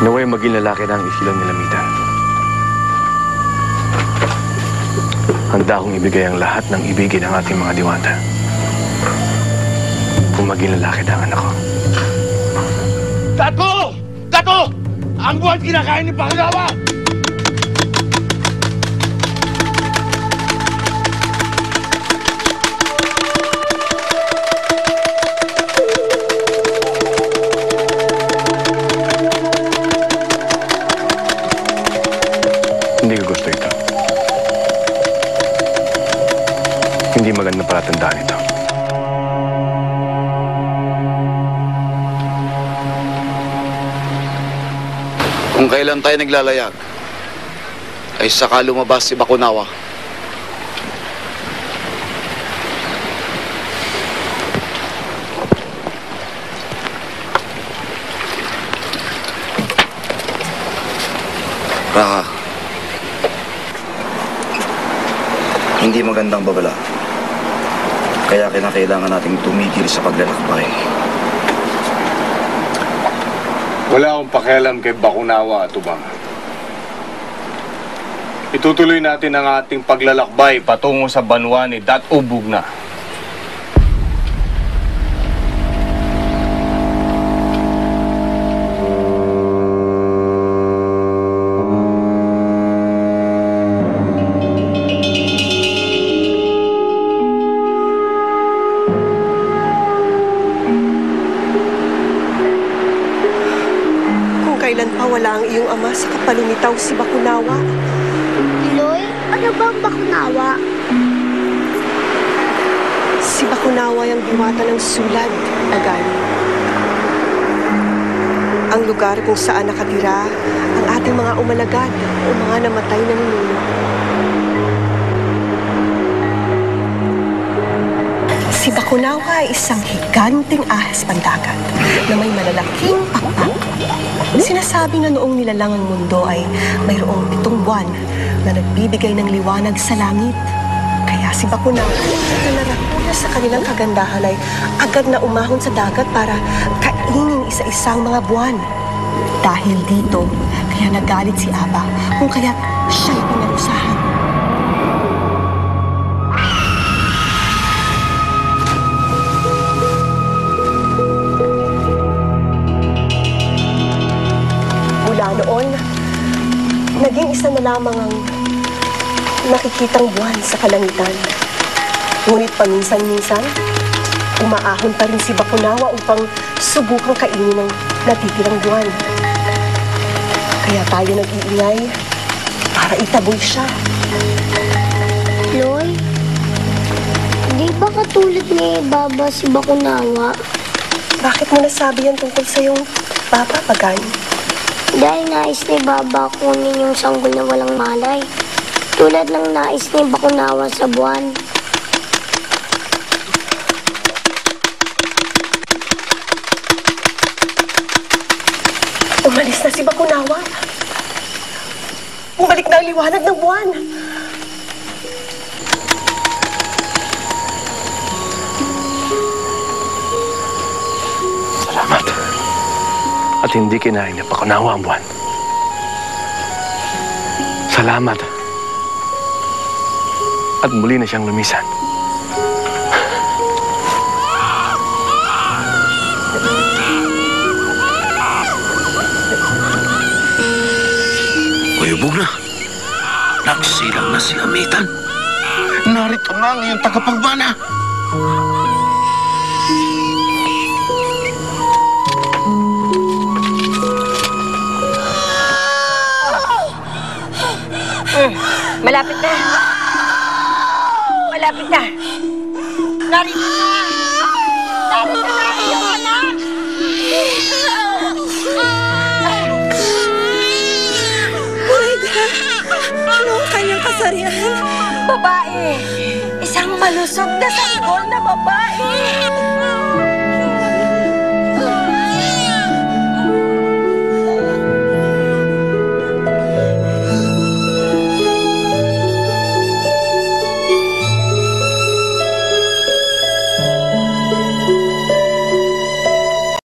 Naway maging lalaki na ang isilang nilamitan. Handa akong ibigay ang lahat ng ibigin ng ating mga diwata. Kung maging lalaki na ang anak ko. Dato! Dato! Ang buwan kinakain ni Pakinawa! Hindi ko gusto ito. Hindi magandang palatandaan ito. Kung kailan tayo naglalayag, ay saka lumabas si Bakunawa. Raka, hindi magandang babala. Kaya kinakailangan nating tumigil sa paglalakbay. Wala akong pakialam kay Bakunawa at Ubang. Itutuloy natin ang ating paglalakbay patungo sa Banwani at Ubog na. Kailan pa wala ang iyong ama sa kapalunitaw si Bakunawa? Loy, ano ba ang Bakunawa? Si Bakunawa ang diwata ng sulad, Agan. Ang lugar kung saan nakatira ang ating mga umalagad o mga namatay na ninuno. Si Bakunawa ay isang higanting ahas pandagat na may malalaking pakpak. Sinasabi na noong nilalang ang mundo ay mayroong 7 buwan na nagbibigay ng liwanag sa langit. Kaya si Bakunawa na narakuya sa kanilang kagandahan ay agad na umahon sa dagat para kainin isa-isang mga buwan. Dahil dito, kaya nagalit si Aba kung kaya't siya'y pinarusahan. Noon, naging isa na lamang ang nakikitang buwan sa kalangitan. Ngunit paminsan-minsan, umaahon pa rin si Bakunawa upang subukang kainin ng natitirang buwan. Kaya tayo nag-iingay para itaboy siya. Loy, di ba katulad ni Baba si Bakunawa? Bakit mo nasabi yan tungkol sa iyong Papa, Pagan? Dahil nais ni Baba kunin yung sanggol na walang malay. Tulad ng nais ni Bakunawa sa buwan. Umalis na si Bakunawa. Bumalik na ang liwanag ng buwan. Salamat. At hindi kinain niya Bakunawa ang buwan. Salamat. At muli na siyang lumisan. Uyubog na. Nagsilang na si Amitan. Narito na ang iyong tagapagbana. Malapit na. Malapit na. Narito na. Narito na iyong anak. Maida, ano ang kanyang kasarian? Babae. Isang malusog na sanggol na babae.